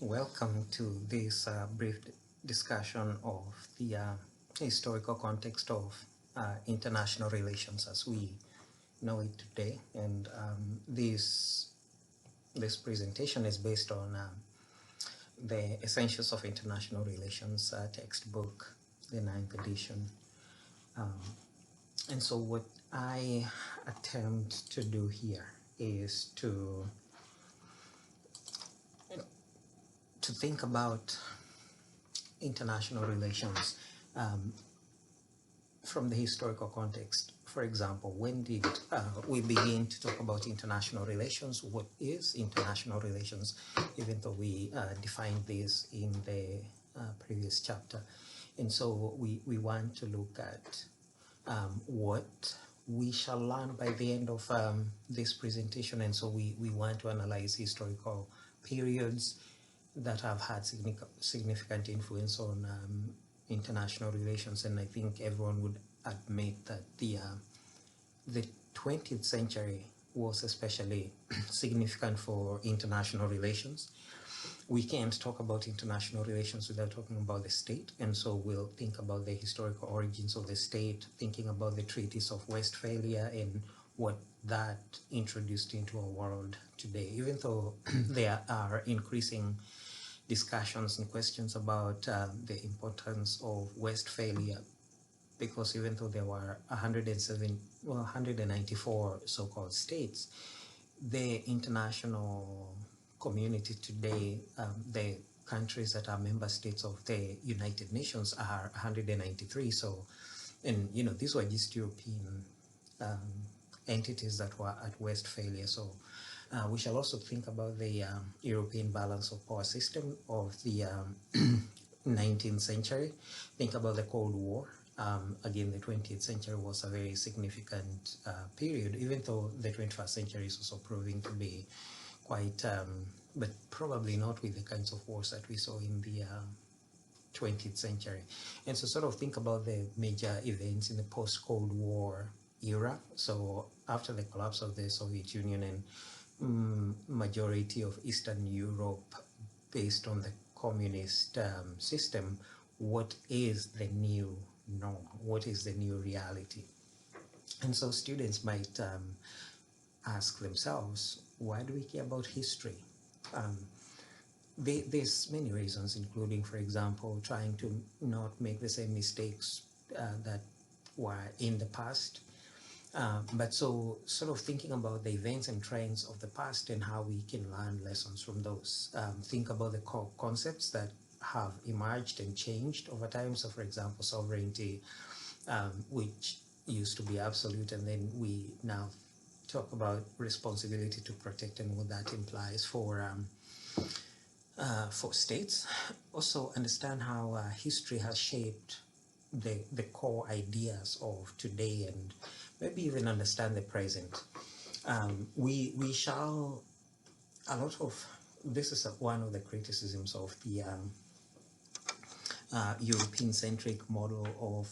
Welcome to this brief discussion of the historical context of international relations as we know it today. And this presentation is based on the Essentials of International Relations textbook, the 9th edition. And so what I attempt to do here is to think about international relations from the historical context. For example, when did we begin to talk about international relations? What is international relations, even though we defined this in the previous chapter? And so we want to look at what we shall learn by the end of this presentation. And so we want to analyze historical periods that have had significant influence on international relations. And I think everyone would admit that the 20th century was especially significant for international relations. We can't talk about international relations without talking about the state, and so we'll think about the historical origins of the state, thinking about the Treaties of Westphalia and what that introduced into our world today. Even though there are increasing discussions and questions about the importance of Westphalia, because even though there were 194 so-called states, the international community today, the countries that are member states of the United Nations are 193. So, and you know, these were just European entities that were at Westphalia. So we shall also think about the European balance of power system of the 19th century. Think about the Cold War. Again, the 20th century was a very significant period, even though the 21st century is also proving to be quite, but probably not with the kinds of wars that we saw in the 20th century. And so sort of think about the major events in the post-Cold War era. So after the collapse of the Soviet Union and majority of Eastern Europe based on the communist system, what is the new norm? What is the new reality? And so students might ask themselves, why do we care about history? There's many reasons, including, for example, trying to not make the same mistakes that were in the past. But so sort of thinking about the events and trends of the past and how we can learn lessons from those. Think about the core concepts that have emerged and changed over time. So for example, sovereignty, which used to be absolute, and then we now talk about responsibility to protect and what that implies for states. Also understand how history has shaped the core ideas of today, and maybe even understand the present. We shall, a lot of, this is one of the criticisms of the European-centric model of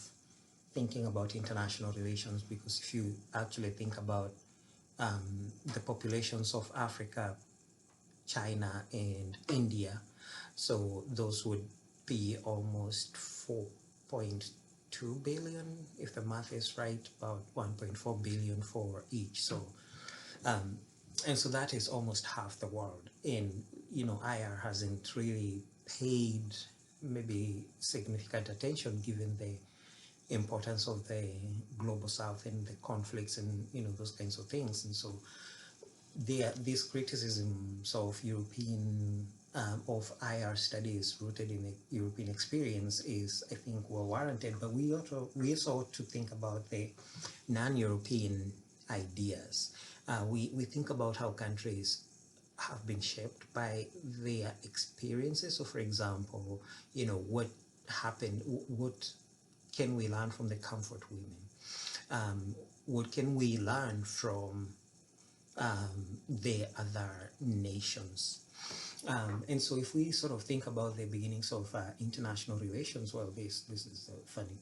thinking about international relations, because if you actually think about the populations of Africa, China, and India, so those would be almost 4.2 billion, if the math is right, about 1.4 billion for each. So, and so that is almost half the world. And, you know, IR hasn't really paid maybe significant attention given the importance of the global south and the conflicts and, you know, those kinds of things. And so these criticisms of European of IR studies rooted in the European experience is, I think, well warranted, but we also ought to think about the non-European ideas. We think about how countries have been shaped by their experiences. So for example, you know, what happened, what can we learn from the comfort women? What can we learn from the other nations? And so if we sort of think about the beginnings of international relations, well, this is funny,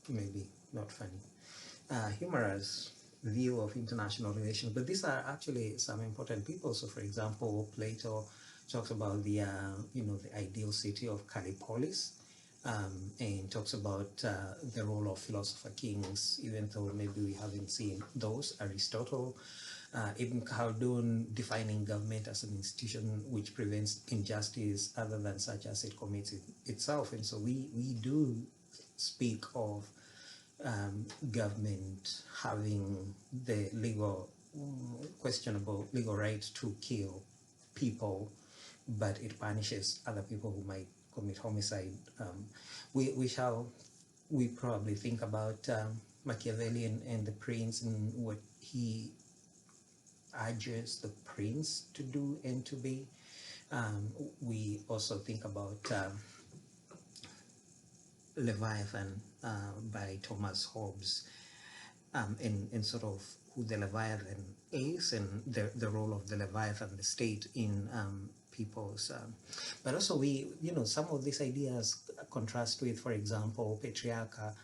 maybe not funny, humorous view of international relations, but these are actually some important people. So for example, Plato talks about the the ideal city of Callipolis, and talks about the role of philosopher kings, even though maybe we haven't seen those. Aristotle, Ibn Khaldun defining government as an institution which prevents injustice other than such as it commits itself. And so we do speak of government having the questionable legal right to kill people, but it punishes other people who might commit homicide. We probably think about Machiavelli and the prince and what he urges the prince to do and to be. We also think about Leviathan by Thomas Hobbes, and sort of who the Leviathan is and the role of the Leviathan, the state, in people's. But also we, some of these ideas contrast with, for example, patriarcha,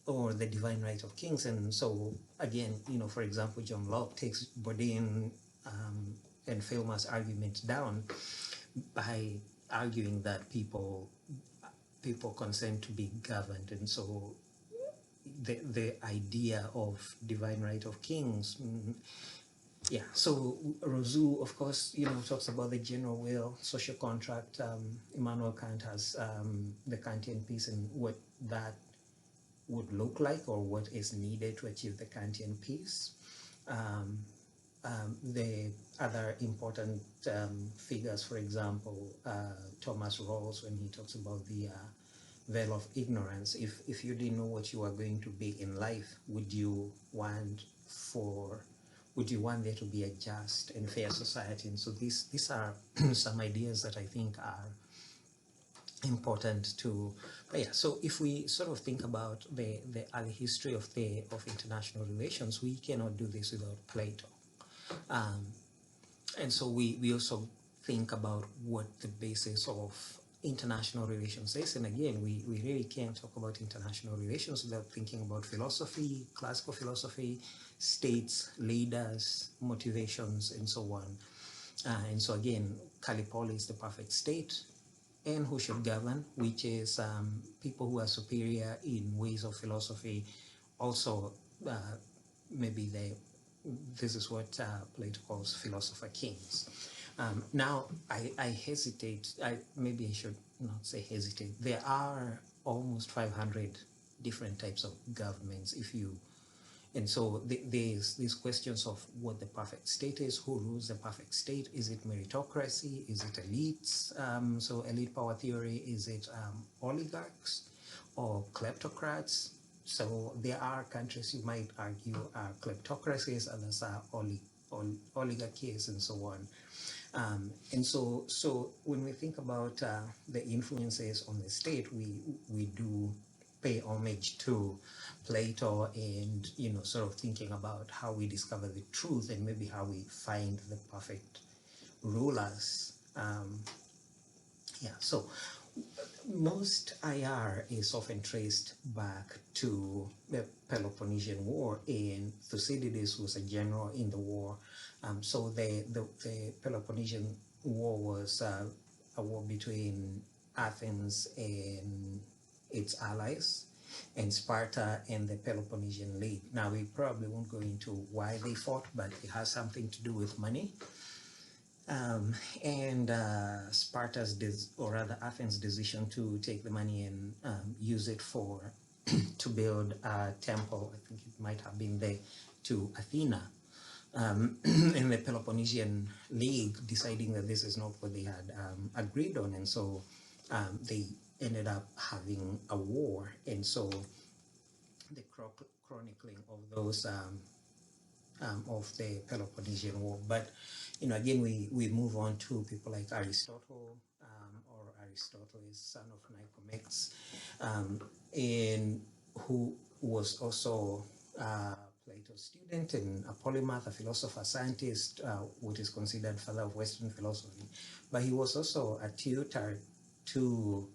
or the divine right of kings. And so again, for example, John Locke takes Bourdieu and Filmer's argument down by arguing that people consent to be governed, and so the idea of divine right of kings. Yeah, so Rousseau, of course, talks about the general will, social contract. Immanuel Kant has the Kantian peace and what that would look like, or what is needed to achieve the Kantian peace. The other important figures, for example, Thomas Rawls, when he talks about the veil of ignorance. If you didn't know what you were going to be in life, would you want there to be a just and fair society? And so these are some ideas that I think are important to. But yeah, so if we sort of think about the early history of international relations, we cannot do this without Plato. And so we also think about what the basis of international relations is. And again, we really can't talk about international relations without thinking about philosophy, classical philosophy, states, leaders, motivations, and so on. And so again, Callipolis is the perfect state, and who should govern, which is people who are superior in ways of philosophy. Also, maybe this is what Plato calls philosopher kings. Now, I hesitate, maybe I should not say hesitate. There are almost 500 different types of governments, and so there's these questions of what the perfect state is, who rules the perfect state. Is it meritocracy? Is it elites? So elite power theory, is it oligarchs or kleptocrats? So there are countries you might argue are kleptocracies, others are oligarchies, and so on. And so when we think about the influences on the state, we do pay homage to Plato, and sort of thinking about how we discover the truth and maybe how we find the perfect rulers. Yeah, so most IR is often traced back to the Peloponnesian War, and Thucydides was a general in the war. So the Peloponnesian War was a war between Athens and its allies, and Sparta and the Peloponnesian League. Now, we probably won't go into why they fought, but it has something to do with money. And Sparta's, or rather Athens' decision to take the money and use it to build a temple, I think it might have been there, to Athena. And the Peloponnesian League deciding that this is not what they had agreed on, and so they ended up having a war. And so the chronicling of those of the Peloponnesian War. But again, we move on to people like Aristotle, or Aristotle is son of Nicomedes, and who was also Plato's student and a polymath, a philosopher, scientist, what is considered father of Western philosophy. But he was also a tutor to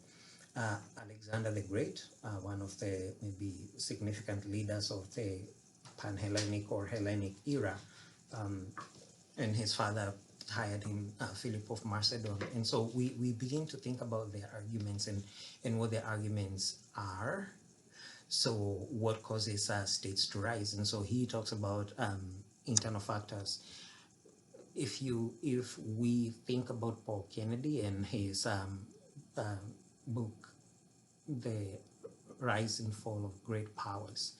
Alexander the Great, one of the maybe significant leaders of the Pan-Hellenic or Hellenic era, and his father hired him, Philip of Macedon. And so we begin to think about their arguments and what their arguments are. So what causes states to rise? And so he talks about internal factors. If we think about Paul Kennedy and his book, The Rise and Fall of Great Powers,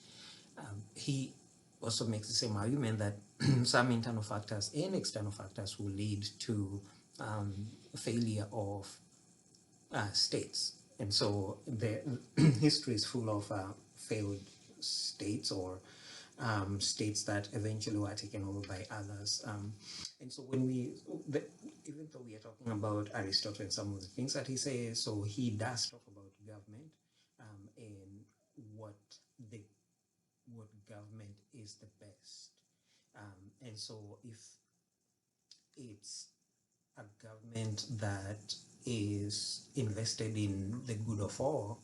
he also makes the same argument that some internal factors and external factors will lead to failure of states. And so the history is full of failed states, or states that eventually were taken over by others. And so when even though we are talking about Aristotle and some of the things that he says, so he does talk about government and what government is the best. And so if it's a government that is invested in the good of all,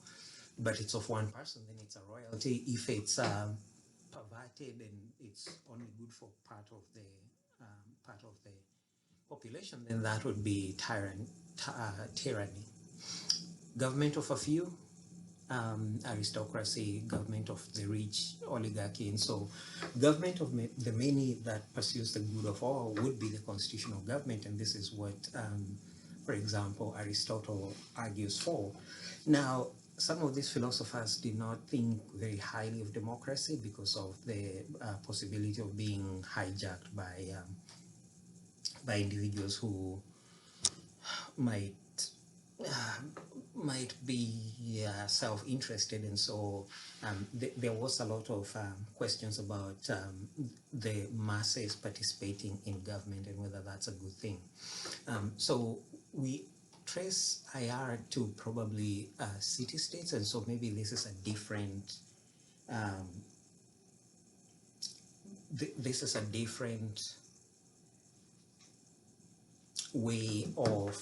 but it's of one person, then it's a royalty. If it's perverted and it's only good for part of the population, then that would be tyranny. Government of a few, aristocracy. Government of the rich, oligarchy. And so government of the many that pursues the good of all would be the constitutional government. And this is what, for example, Aristotle argues for. Now, some of these philosophers did not think very highly of democracy because of the possibility of being hijacked by individuals who might be self-interested. And so there was a lot of questions about the masses participating in government and whether that's a good thing. So we trace IR to probably city-states, and so maybe this is a different way of.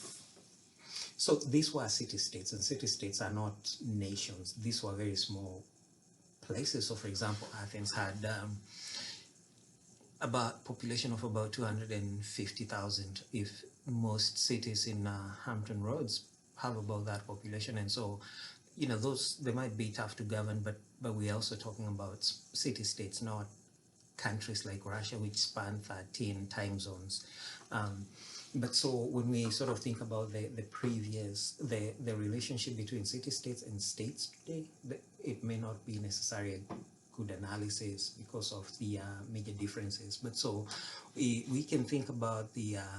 So these were city-states, and city-states are not nations. These were very small places. So for example, Athens had about population of about 250,000. If most cities in Hampton Roads have about that population, and so those, they might be tough to govern, but we're also talking about city-states, not countries like Russia, which span 13 time zones. But so when we sort of think about the relationship between city-states and states today, it may not be necessarily a good analysis because of the major differences. But so we can think about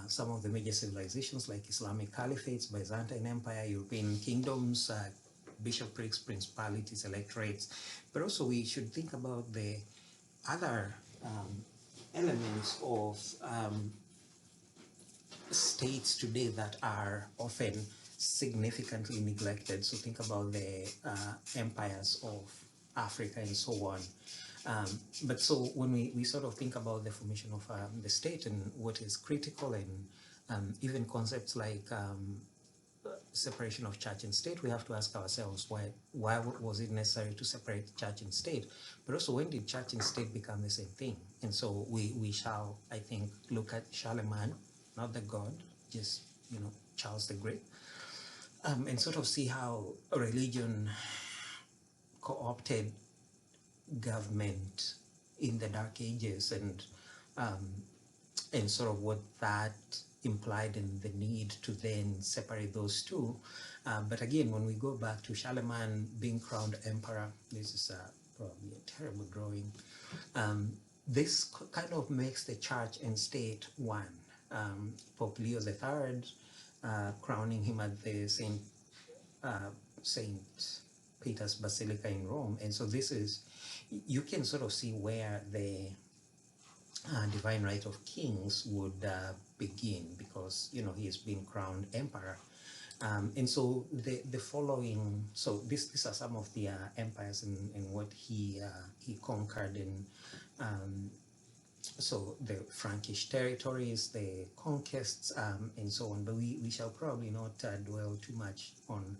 some of the major civilizations like Islamic caliphates, Byzantine Empire, European kingdoms, bishoprics, principalities, electorates. But also we should think about the other elements of states today that are often significantly neglected. So think about the empires of Africa and so on. But so when we sort of think about the formation of the state and what is critical, and even concepts like separation of church and state, we have to ask ourselves why was it necessary to separate church and state? But also, when did church and state become the same thing? And so we shall, I think, look at Charlemagne, not the god, just Charles the Great, and sort of see how religion co-opted government in the Dark Ages, and sort of what that implied in the need to then separate those two. But again, when we go back to Charlemagne being crowned emperor, this is probably a terrible drawing. This kind of makes the church and state one. Pope Leo III crowning him at the Saint Peter's Basilica in Rome. And so this is, you can sort of see where the divine right of kings would begin, because he has been crowned emperor. And so the following, so these are some of the empires and what he conquered in. So the Frankish territories, the conquests, and so on. But we shall probably not dwell too much on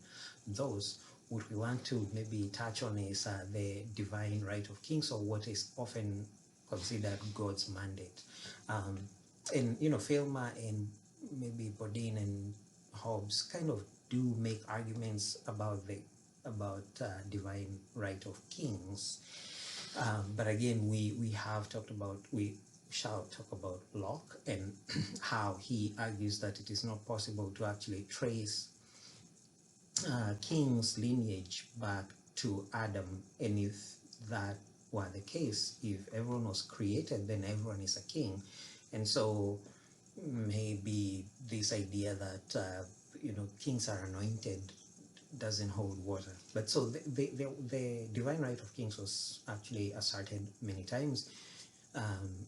those. What we want to maybe touch on is the divine right of kings, or what is often considered God's mandate. and you know, Filmer and maybe Bodin and Hobbes kind of do make arguments about the divine right of kings. But again, we have talked about, we shall talk about Locke and how he argues that it is not possible to actually trace king's lineage back to Adam, and if that were the case, if everyone was created, then everyone is a king. And so maybe this idea that you know, kings are anointed doesn't hold water. But so the divine right of kings was actually asserted many times.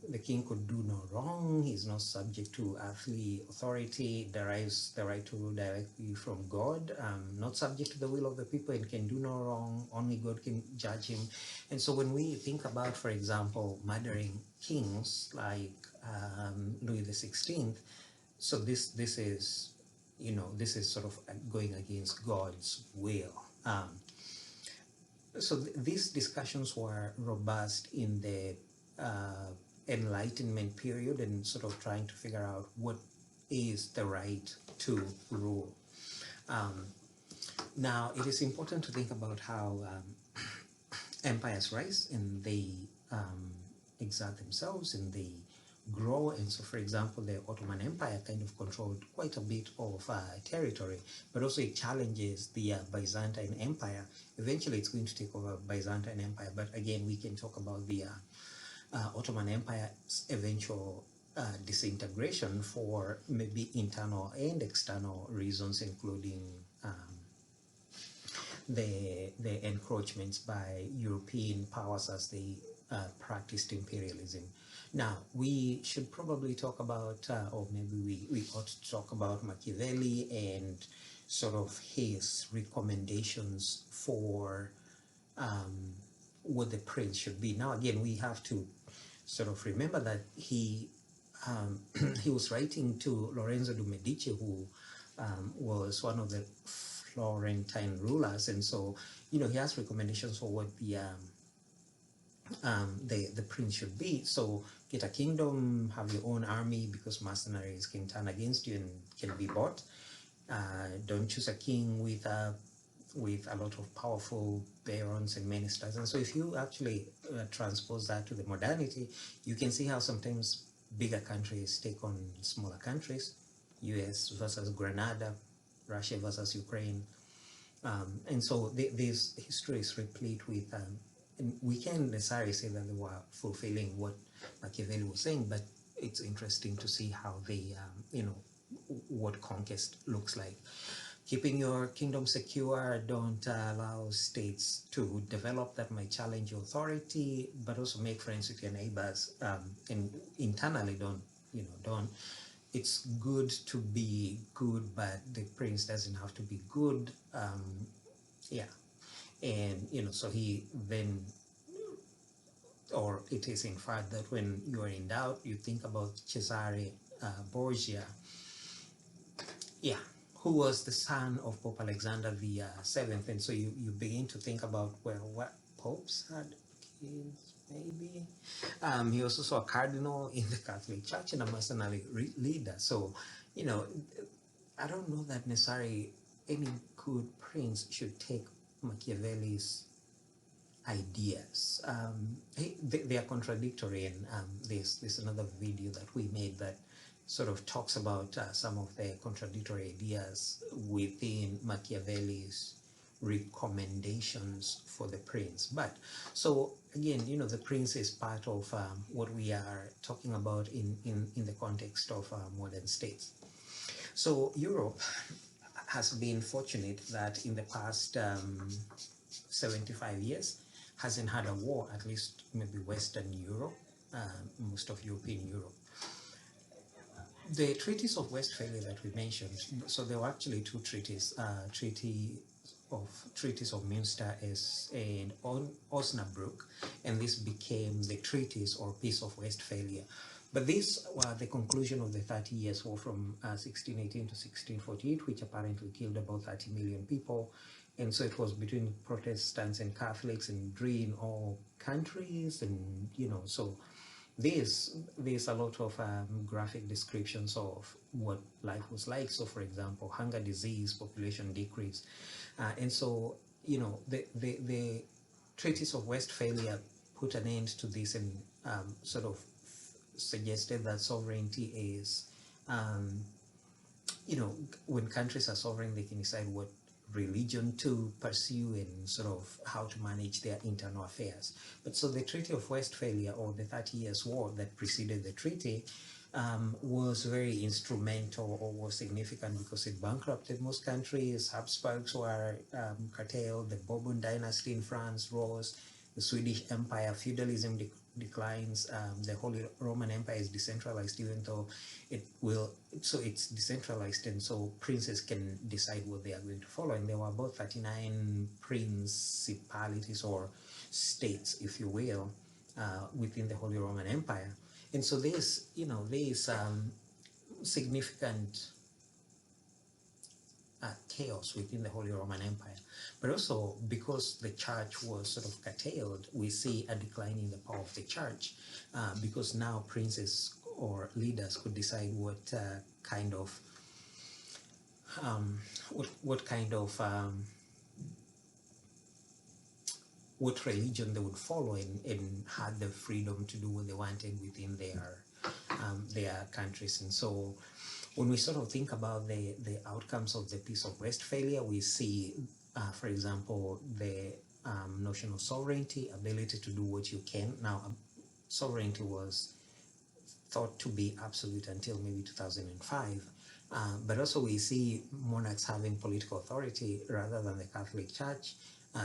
The king could do no wrong. He's not subject to earthly authority, derives the right to rule directly from God, not subject to the will of the people, and can do no wrong. Only God can judge him. And so when we think about, for example, murdering kings like Louis XVI, so this is, you know, this is sort of going against God's will. So these discussions were robust in the Enlightenment period, and sort of trying to figure out what is the right to rule. Now, it is important to think about how empires rise, and they exert themselves, and they grow. And so, for example, the Ottoman Empire kind of controlled quite a bit of territory, but also it challenges the Byzantine Empire. Eventually it's going to take over Byzantine Empire, but again, we can talk about the Ottoman Empire's eventual disintegration for maybe internal and external reasons, including the encroachments by European powers as they practiced imperialism. Now, we should probably talk about, or maybe we ought to talk about Machiavelli and sort of his recommendations for what the prince should be. Now, again, we have to sort of remember that he was writing to Lorenzo de' Medici, who was one of the Florentine rulers, and so, you know, he has recommendations for what the prince should be. So get a kingdom, have your own army, because mercenaries can turn against you and can be bought. Don't choose a king with a lot of powerful barons and ministers. And so if you actually transpose that to the modernity, you can see how sometimes bigger countries take on smaller countries, US versus Grenada, Russia versus Ukraine. And so this history is replete with, and we can't necessarily say that they were fulfilling what Machiavelli was saying, but it's interesting to see how they, you know, what conquest looks like. Keeping your kingdom secure, don't allow states to develop that might challenge your authority, but also make friends with your neighbors, and internally don't. It's good to be good, but the prince doesn't have to be good. Yeah, and you know, so he then, or it is in fact that when you are in doubt, you think about Cesare Borgia, yeah, who was the son of Pope Alexander the Seventh, and so you begin to think about, well, what popes had kids, maybe. He was also a cardinal in the Catholic Church and a mercenary leader. So, you know, I don't know that necessarily any good prince should take Machiavelli's ideas. They are contradictory, and there's another video that we made that sort of talks about some of the contradictory ideas within Machiavelli's recommendations for the prince. But so again, you know, the prince is part of what we are talking about in the context of modern states. So Europe has been fortunate that in the past 75 years hasn't had a war, at least maybe Western Europe, most of European Europe. The Treaties of Westphalia that we mentioned, so there were actually two treaties, Treaties of Münster and Osnabrück, and this became the Treaties or Peace of Westphalia. But these were the conclusion of the 30 Years' War from 1618 to 1648, which apparently killed about 30 million people. And so it was between Protestants and Catholics and in all countries, and you know, so there's a lot of graphic descriptions of what life was like. So, for example, hunger, disease, population decrease, and so the Treaties of Westphalia put an end to this and sort of suggested that sovereignty is, when countries are sovereign, they can decide what religion to pursue and sort of how to manage their internal affairs. But so the Treaty of Westphalia, or the 30 Years' War that preceded the treaty, was very instrumental, or was significant, because it bankrupted most countries. Habsburgs were curtailed, the Bourbon dynasty in France rose, the Swedish Empire, feudalism declines, the Holy Roman Empire is decentralized, even though it's decentralized, and so princes can decide what they are going to follow. And there were about 39 principalities, or states, if you will, within the Holy Roman Empire. And so there's significant chaos within the Holy Roman Empire. But also, because the church was sort of curtailed, we see a decline in the power of the church, because now princes or leaders could decide what kind of what religion they would follow, and had the freedom to do what they wanted within their countries. And so when we sort of think about the outcomes of the Peace of Westphalia, we see, for example, the notion of sovereignty, ability to do what you can. Now, sovereignty was thought to be absolute until maybe 2005. But also we see monarchs having political authority rather than the Catholic Church.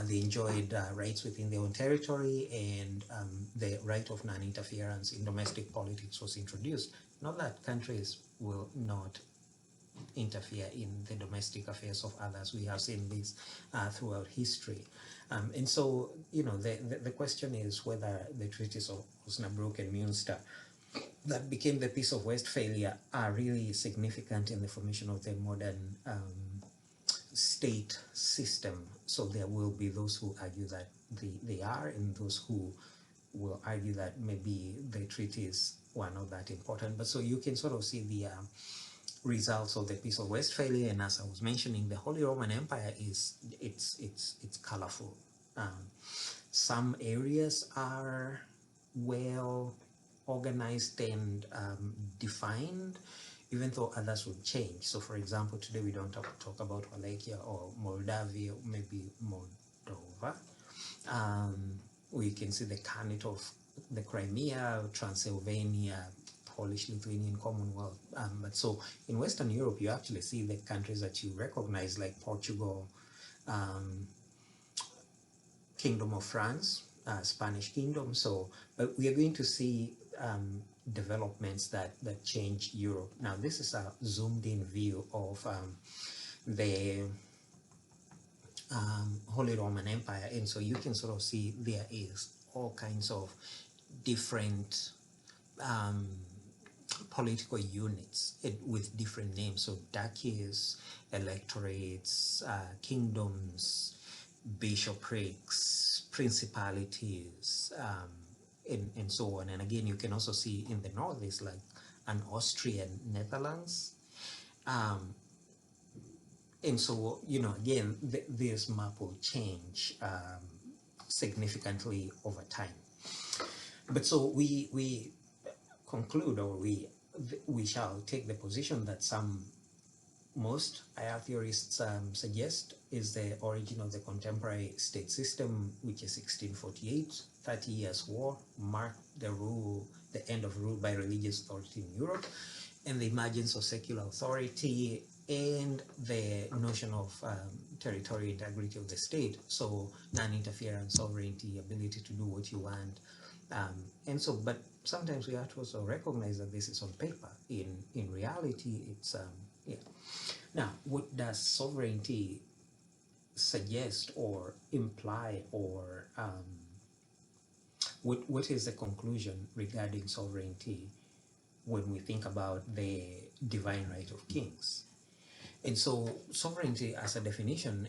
They enjoyed rights within their own territory, and the right of non-interference in domestic politics was introduced. Not that countries will not interfere in the domestic affairs of others. We have seen this throughout history. And so, the question is whether the treaties of Osnabrück and Münster that became the Peace of Westphalia are really significant in the formation of the modern state system. So there will be those who argue that they are, and those who will argue that maybe the treaties were not that important. But so you can sort of see the results of the Peace of Westphalia, and as I was mentioning, the Holy Roman Empire it's colorful. Some areas are well organized and defined, even though others will change. So, for example, today we don't talk about Wallachia or Moldavia, or maybe Moldova. We can see the Khanate of the Crimea, Transylvania, Polish-Lithuanian Commonwealth. But so in Western Europe, you actually see the countries that you recognize, like Portugal, Kingdom of France, Spanish Kingdom. So, but we are going to see developments that change Europe. Now, this is a zoomed-in view of the Holy Roman Empire, and so you can sort of see there is all kinds of different political units with different names. So duchies, electorates, kingdoms, bishoprics, principalities, and so on. And again, you can also see in the north is like an Austrian Netherlands. And so, again, this map will change significantly over time. But so we conclude, or we shall take the position that most IR theorists suggest is the origin of the contemporary state system, which is 1648, 30 Years' War, marked the end of rule by religious authority in Europe, and the emergence of secular authority, and the notion of territorial integrity of the state. So non-interference, sovereignty, ability to do what you want. And so, but sometimes we have to also recognize that this is on paper. In reality, it's, yeah. Now, what does sovereignty suggest or imply, or what is the conclusion regarding sovereignty when we think about the divine right of kings? And so sovereignty as a definition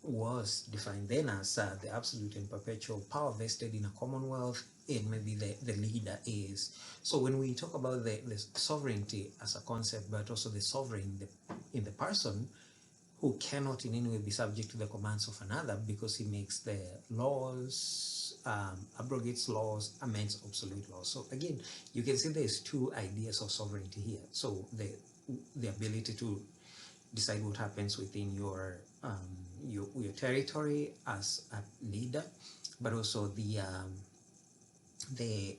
was defined then as the absolute and perpetual power vested in a commonwealth, and maybe the leader is. So when we talk about the sovereignty as a concept, but also the sovereign in the person, who cannot in any way be subject to the commands of another because he makes the laws, abrogates laws, amends obsolete laws. So again, you can see there's two ideas of sovereignty here. So the ability to decide what happens within your territory as a leader, but also the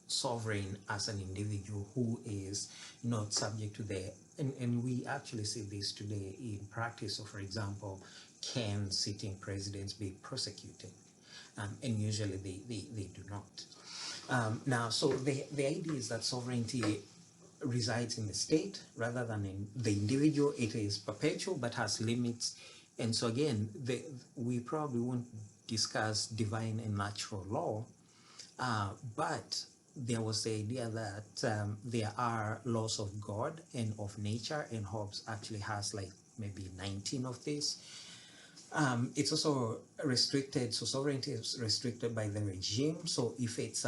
sovereign as an individual who is not subject to the, and we actually see this today in practice. So for example, can sitting presidents be prosecuted? And usually they do not. Now, so the idea is that sovereignty resides in the state rather than in the individual. It is perpetual but has limits. And so again, we probably won't discuss divine and natural law, but there was the idea that there are laws of God and of nature, and Hobbes actually has like maybe 19 of these. It's also restricted, so sovereignty is restricted by the regime. So if it's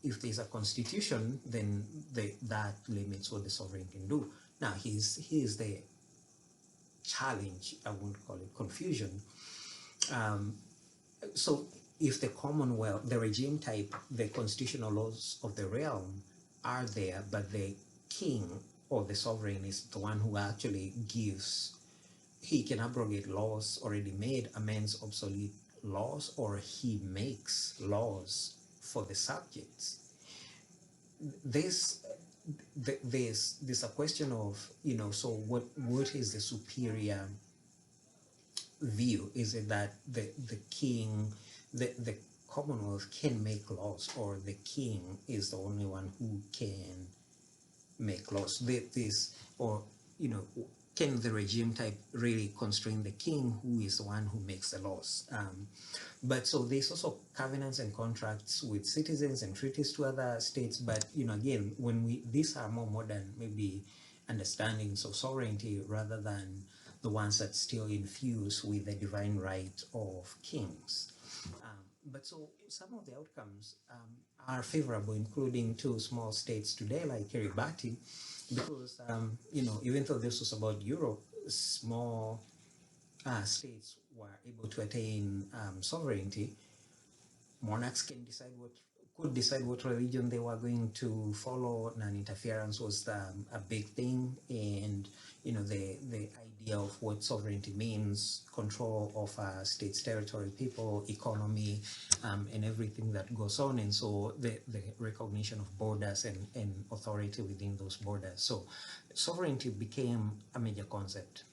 if there's a constitution, then that limits what the sovereign can do. Now here's the challenge, I won't call it confusion. So if the Commonwealth, the regime type, the constitutional laws of the realm are there, but the king or the sovereign is the one who actually gives, he can abrogate laws already made, amends obsolete laws, or he makes laws for the subjects. There's a question of, so what is the superior view? Is it that the king, the Commonwealth can make laws, or the king is the only one who can make laws? Or can the regime type really constrain the king, who is the one who makes the laws? But so there's also covenants and contracts with citizens and treaties to other states. But again, when these are more modern, maybe understandings of sovereignty rather than the ones that still infuse with the divine right of kings. But so some of the outcomes are favorable, including two small states today like Kiribati, because even though this was about Europe, small states were able to attain sovereignty. Monarchs could decide what religion they were going to follow. Non-interference was a big thing, and the idea of what sovereignty means, control of a state's territory, people, economy, and everything that goes on, and so the recognition of borders and authority within those borders. So sovereignty became a major concept.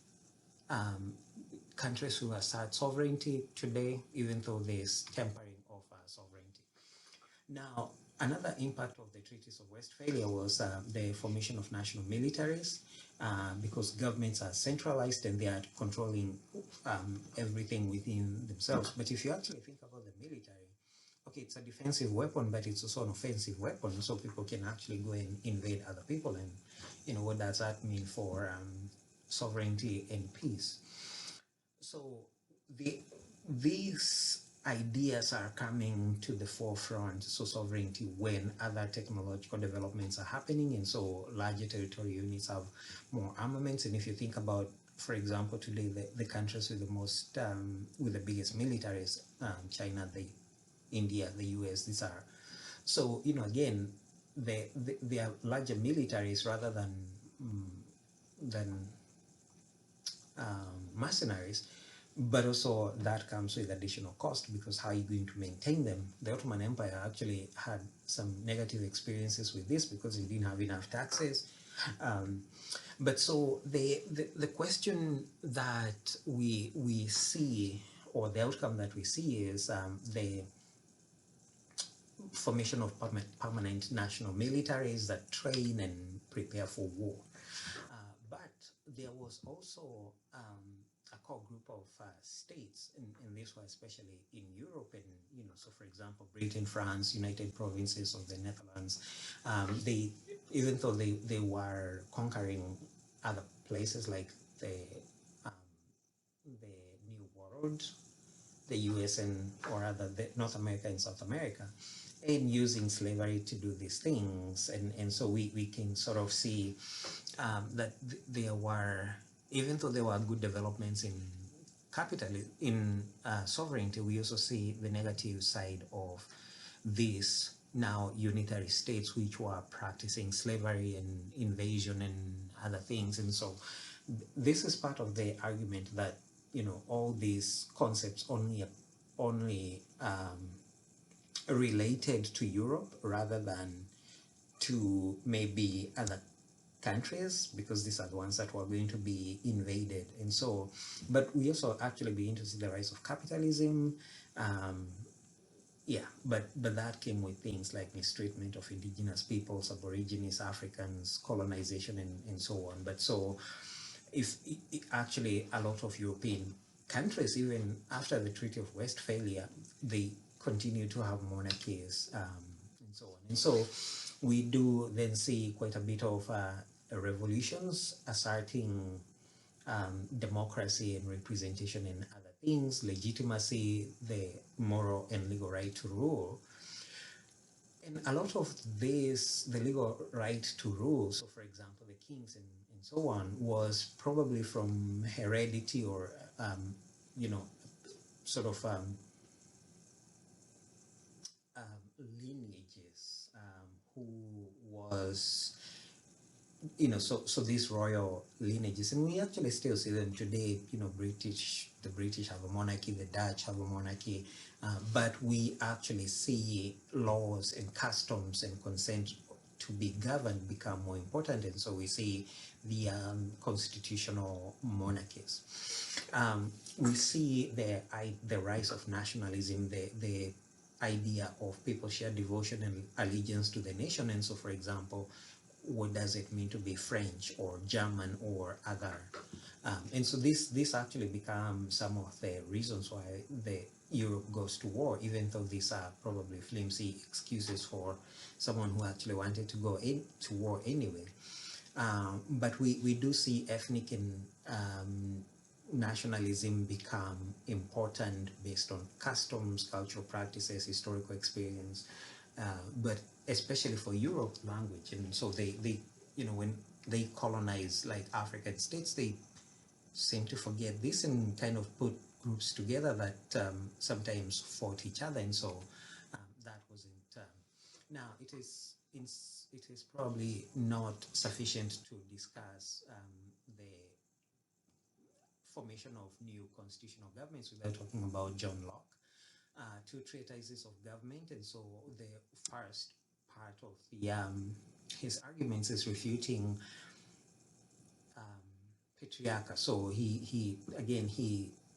Countries who assert sovereignty today, even though there's tempering of sovereignty. Now, another impact of the Treaties of Westphalia was the formation of national militaries, because governments are centralized and they are controlling everything within themselves. But if you actually think about the military, okay, it's a defensive weapon, but it's also an offensive weapon, so people can actually go and invade other people. And what does that mean for sovereignty and peace? So these ideas are coming to the forefront, so sovereignty, when other technological developments are happening, and so larger territorial units have more armaments. And if you think about, for example, today the countries with the most with the biggest militaries, China, India, the US, these are, so again, they are larger militaries rather than mercenaries. But also that comes with additional cost, because how are you going to maintain them? The Ottoman Empire actually had some negative experiences with this because it didn't have enough taxes. But so the question that we see, or the outcome that we see, is the formation of permanent national militaries that train and prepare for war. But there was also a core group of states, and this was especially in Europe, and so for example, Britain, France, United Provinces of the Netherlands, they, even though they were conquering other places like um, the New World, the US and or rather the North America and South America, and using slavery to do these things. And so we can sort of see that there were, even though there were good developments in capitalism, in sovereignty, we also see the negative side of these now unitary states which were practicing slavery and invasion and other things. And so this is part of the argument that, you know, all these concepts only related to Europe rather than to maybe other countries, because these are the ones that were going to be invaded. And so, but we also actually begin to see the rise of capitalism. Yeah, but that came with things like mistreatment of indigenous peoples, aborigines, Africans, colonization, and so on. But so if actually a lot of European countries, even after the Treaty of Westphalia, they continue to have monarchies, and so on. And so we do then see quite a bit of revolutions asserting democracy and representation and other things, legitimacy, the moral and legal right to rule. And a lot of this, the legal right to rule, so for example, the kings and so on, was probably from heredity or, you know, sort of lineages, who was, you know, so these royal lineages, and we actually still see them today. You know, the British have a monarchy, the Dutch have a monarchy, but we actually see laws and customs and consent to be governed become more important, and so we see the constitutional monarchies. We see the rise of nationalism, the idea of people share devotion and allegiance to the nation. And so, for example, what does it mean to be French or German or other? And so this actually becomes some of the reasons why the Europe goes to war, even though these are probably flimsy excuses for someone who actually wanted to go to war anyway. But we do see ethnic and nationalism become important based on customs, cultural practices, historical experience, but especially for Europe, language. And so they you know, when they colonize like African states, they seem to forget this and kind of put groups together that sometimes fought each other. And so that wasn't now it is probably not sufficient to discuss the formation of new constitutional governments without talking about John Locke. Two treatises of government. And so the first part of the his arguments is refuting patriarchy. So he again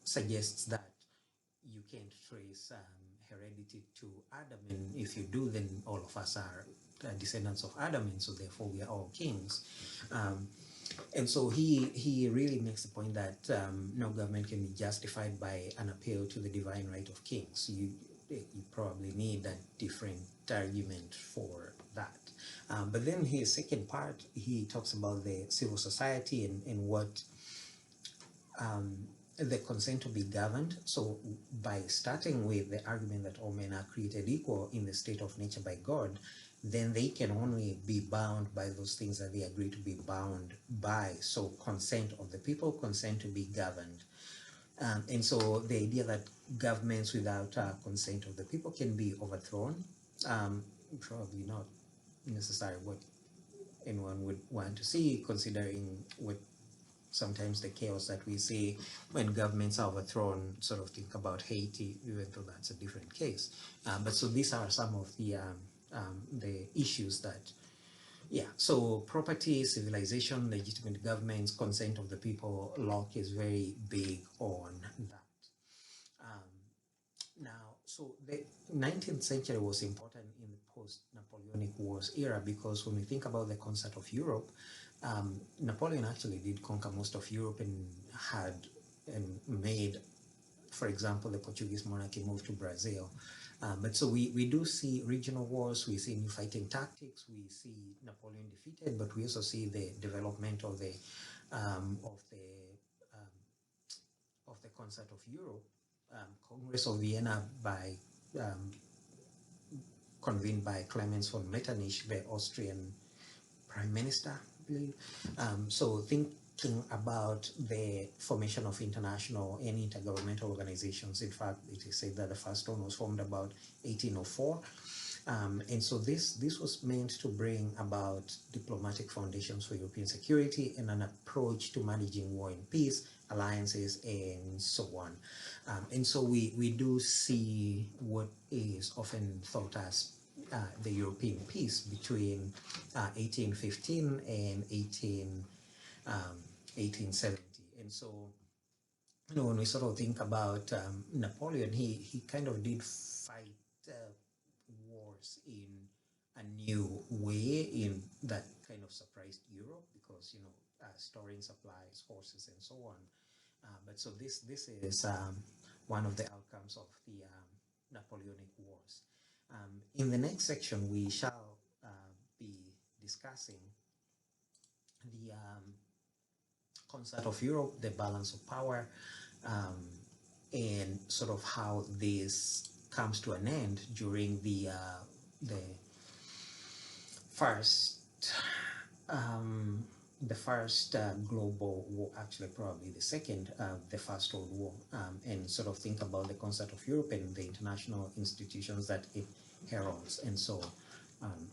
suggests that you can't trace heredity to Adam, and if you do, then all of us are descendants of Adam, and so therefore we are all kings. And so he really makes the point that no government can be justified by an appeal to the divine right of kings. You probably need a different argument for that. But then his second part, he talks about the civil society and what the consent to be governed. So by starting with the argument that all men are created equal in the state of nature by God, then they can only be bound by those things that they agree to be bound by. So consent of the people, consent to be governed. And so the idea that governments without consent of the people can be overthrown, probably not necessarily what anyone would want to see, considering what sometimes the chaos that we see when governments are overthrown. Sort of think about Haiti, even though that's a different case. But so these are some of the issues that, yeah, so property, civilization, legitimate governments, consent of the people, Locke is very big on that. Now, so the 19th century was important in the post-Napoleonic Wars era, because when we think about the concept of Europe, Napoleon actually did conquer most of Europe and had and made, for example, the Portuguese monarchy move to Brazil. But so we do see regional wars, we see new fighting tactics, we see Napoleon defeated, but we also see the development of the um, of the um, of the Concert of Europe, Congress of Vienna um, convened by Clemens von Metternich, the Austrian Prime Minister, I believe. So thinking about the formation of international and intergovernmental organizations, in fact, it is said that the first one was formed about 1804. And so this was meant to bring about diplomatic foundations for European security and an approach to managing war and peace, alliances, and so on. And so we do see what is often thought as the European peace between 1815 and 1870. And so, when we sort of think about Napoleon, he kind of did fight wars in a new way, in that kind of surprised Europe, because storing supplies, horses, and so on. But so this is one of the outcomes of the Napoleonic Wars. In the next section, we shall be discussing the Concert of Europe, the balance of power, and sort of how this comes to an end during the first global war, actually probably the second, the First World War, and sort of think about the Concert of Europe and the international institutions that it heralds. And so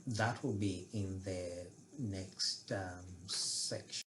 that will be in the next section.